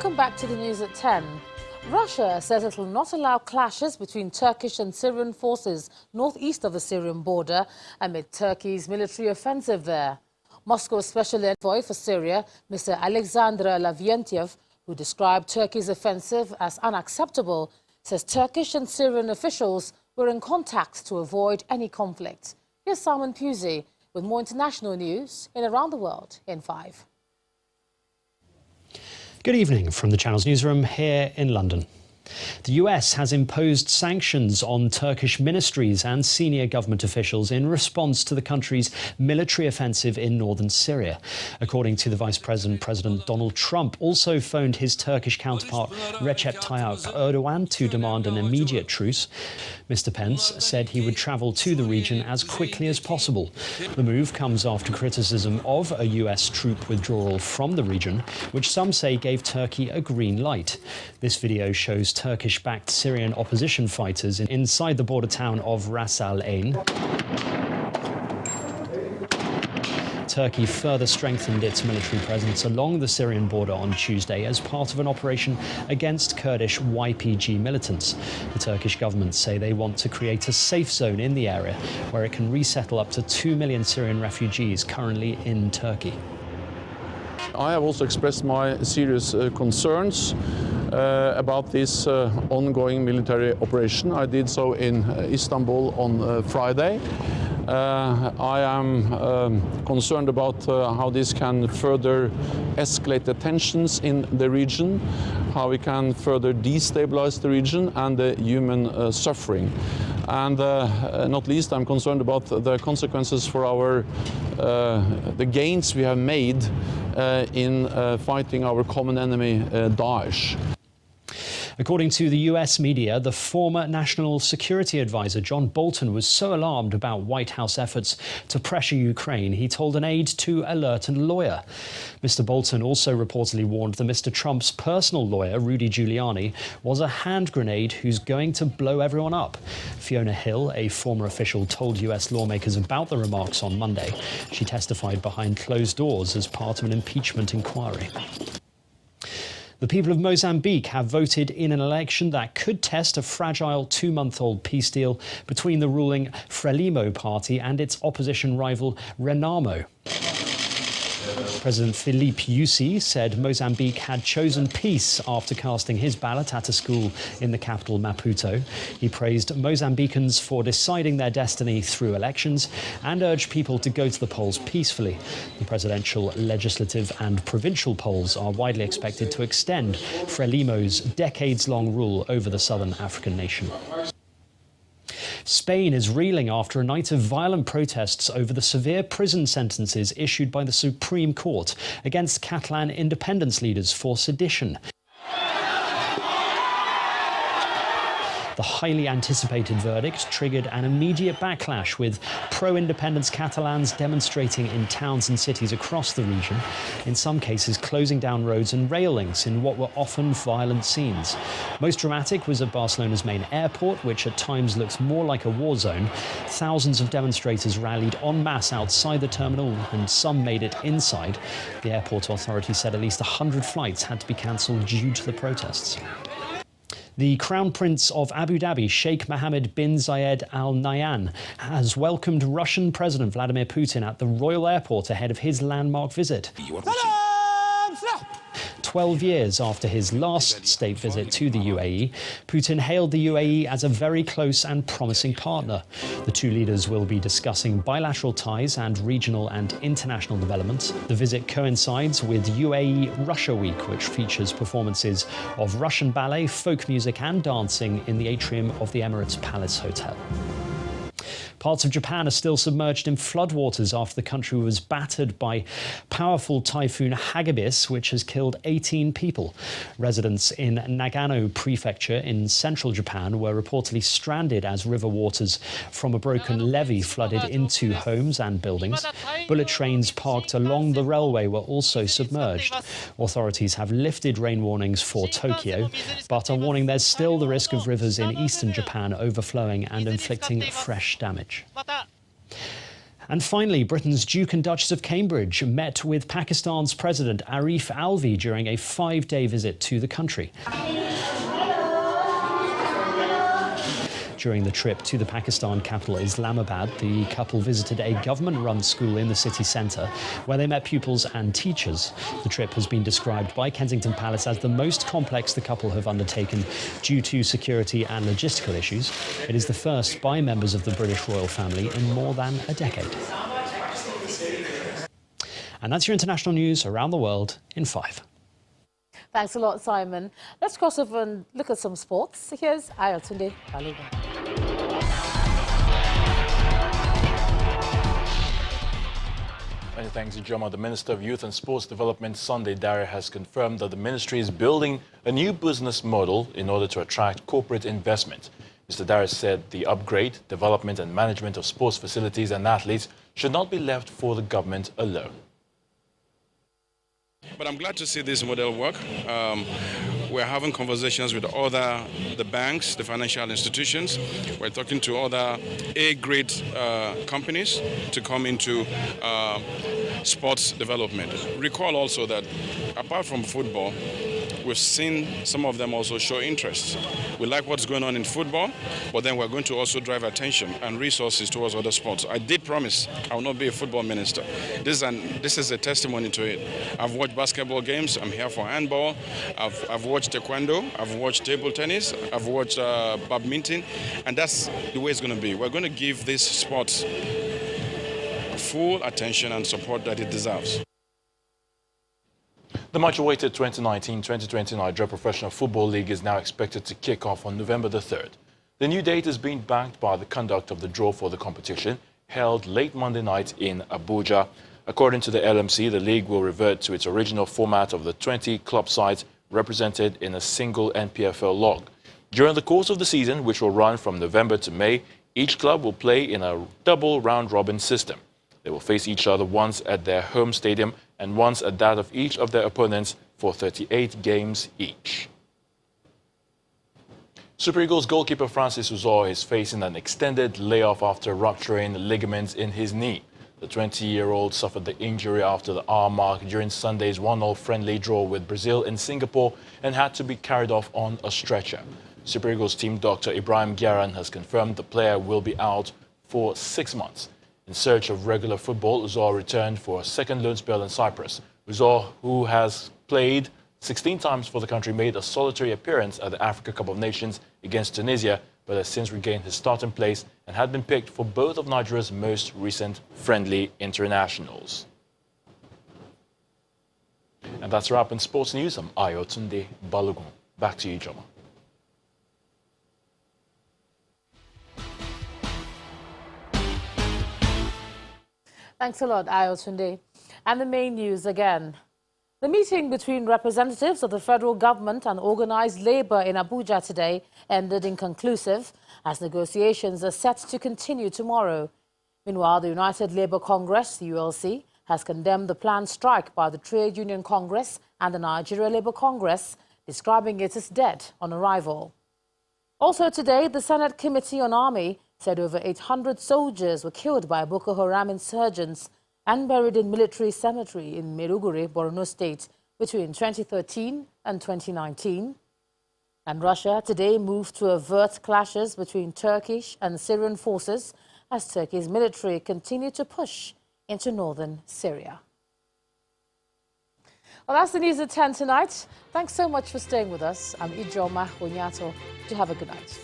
Welcome back to the news at 10. Russia says it will not allow clashes between Turkish and Syrian forces northeast of the Syrian border amid Turkey's military offensive there. Moscow's special envoy for Syria, Mr. Alexander Lavrentiev, who described Turkey's offensive as unacceptable, says Turkish and Syrian officials were in contact to avoid any conflict. Here's Simon Pusey with more international news in Around the World in 5. Good evening from the Channel's newsroom here in London. The US has imposed sanctions on Turkish ministries and senior government officials in response to the country's military offensive in northern Syria. According to the Vice President, President Donald Trump also phoned his Turkish counterpart Recep Tayyip Erdogan to demand an immediate truce. Mr. Pence said he would travel to the region as quickly as possible. The move comes after criticism of a US troop withdrawal from the region, which some say gave Turkey a green light. This video shows Turkish-backed Syrian opposition fighters inside the border town of Ras Al Ain. Turkey further strengthened its military presence along the Syrian border on Tuesday as part of an operation against Kurdish YPG militants. The Turkish government say they want to create a safe zone in the area where it can resettle up to 2 million Syrian refugees currently in Turkey. I have also expressed my serious concerns about this ongoing military operation. I did so in Istanbul on Friday. I am concerned about how this can further escalate the tensions in the region, how we can further destabilize the region and the human suffering. And not least, I'm concerned about the consequences for the gains we have made in fighting our common enemy, Daesh. According to the US media, the former National Security Advisor John Bolton was so alarmed about White House efforts to pressure Ukraine, he told an aide to alert a lawyer. Mr. Bolton also reportedly warned that Mr. Trump's personal lawyer, Rudy Giuliani, was a hand grenade who's going to blow everyone up. Fiona Hill, a former official, told US lawmakers about the remarks on Monday. She testified behind closed doors as part of an impeachment inquiry. The people of Mozambique have voted in an election that could test a fragile 2-month-old peace deal between the ruling Frelimo party and its opposition rival Renamo. President Filipe Nyusi said Mozambique had chosen peace after casting his ballot at a school in the capital Maputo. He praised Mozambicans for deciding their destiny through elections and urged people to go to the polls peacefully. The presidential, legislative and provincial polls are widely expected to extend Frelimo's decades-long rule over the southern African nation. Spain is reeling after a night of violent protests over the severe prison sentences issued by the Supreme Court against Catalan independence leaders for sedition. The highly anticipated verdict triggered an immediate backlash, with pro-independence Catalans demonstrating in towns and cities across the region, in some cases closing down roads and rail links in what were often violent scenes. Most dramatic was at Barcelona's main airport, which at times looked more like a war zone. Thousands of demonstrators rallied en masse outside the terminal, and some made it inside. The airport authority said at least 100 flights had to be cancelled due to the protests. The Crown Prince of Abu Dhabi, Sheikh Mohammed bin Zayed Al Nahyan, has welcomed Russian President Vladimir Putin at the royal airport ahead of his landmark visit. 12 years after his last state visit to the UAE, Putin hailed the UAE as a very close and promising partner. The two leaders will be discussing bilateral ties and regional and international developments. The visit coincides with UAE Russia Week, which features performances of Russian ballet, folk music and dancing in the atrium of the Emirates Palace Hotel. Parts of Japan are still submerged in floodwaters after the country was battered by powerful typhoon Hagibis, which has killed 18 people. Residents in Nagano Prefecture in central Japan were reportedly stranded as river waters from a broken levee flooded into homes and buildings. Bullet trains parked along the railway were also submerged. Authorities have lifted rain warnings for Tokyo, but are warning there's still the risk of rivers in eastern Japan overflowing and inflicting fresh damage. And finally, Britain's Duke and Duchess of Cambridge met with Pakistan's President Arif Alvi during a 5-day visit to the country. During the trip to the Pakistan capital, Islamabad, the couple visited a government-run school in the city centre where they met pupils and teachers. The trip has been described by Kensington Palace as the most complex the couple have undertaken due to security and logistical issues. It is the first by members of the British royal family in more than a decade. And that's your international news around the world in 5. Thanks a lot, Simon. Let's cross over and look at some sports. Here's Ayotunde Balogun. Many thanks, Ijoma. The Minister of Youth and Sports Development, Sunday Dare, has confirmed that the ministry is building a new business model in order to attract corporate investment. Mr. Dare said the upgrade, development and management of sports facilities and athletes should not be left for the government alone. But I'm glad to see this model work. We're having conversations with the banks, the financial institutions. We're talking to other A-grade companies to come into sports development. Recall also that apart from football, we've seen some of them also show interest. We like what's going on in football, but then we're going to also drive attention and resources towards other sports. I did promise I will not be a football minister. This is a testimony to it. I've watched basketball games. I'm here for handball. I've watched taekwondo. I've watched table tennis. I've watched badminton. And that's the way it's going to be. We're going to give this sport full attention and support that it deserves. The much-awaited 2019-2020 Nigeria Professional Football League is now expected to kick off on November the 3rd. The new date is being backed by the conduct of the draw for the competition, held late Monday night in Abuja. According to the LMC, the league will revert to its original format of the 20 club sides represented in a single NPFL log. During the course of the season, which will run from November to May, each club will play in a double round-robin system. They will face each other once at their home stadium and once at that of each of their opponents for 38 games each. Super Eagles goalkeeper Francis Uzor is facing an extended layoff after rupturing ligaments in his knee. The 20-year-old suffered the injury after the hour mark during Sunday's 1-0 friendly draw with Brazil in Singapore and had to be carried off on a stretcher. Super Eagles team doctor Ibrahim Gyaran has confirmed the player will be out for 6 months. In search of regular football, Uzor returned for a second loan spell in Cyprus. Uzor, who has played 16 times for the country, made a solitary appearance at the Africa Cup of Nations against Tunisia, but has since regained his starting place and had been picked for both of Nigeria's most recent friendly internationals. And that's a wrap in sports news. I'm Ayotunde Balogun. Back to you, Joma. Thanks a lot, Ayotunde. And the main news again. The meeting between representatives of the federal government and organized labor in Abuja today ended inconclusive, as negotiations are set to continue tomorrow. Meanwhile, the United Labour Congress, the ULC, has condemned the planned strike by the Trade Union Congress and the Nigeria Labour Congress, describing it as dead on arrival. Also today, the Senate Committee on Army said over 800 soldiers were killed by Boko Haram insurgents and buried in military cemetery in Maiduguri, Borno State, between 2013 and 2019. And Russia today moved to avert clashes between Turkish and Syrian forces as Turkey's military continued to push into northern Syria. Well, that's the news at 10 tonight. Thanks so much for staying with us. I'm Ijoma Onyato. Do have a good night.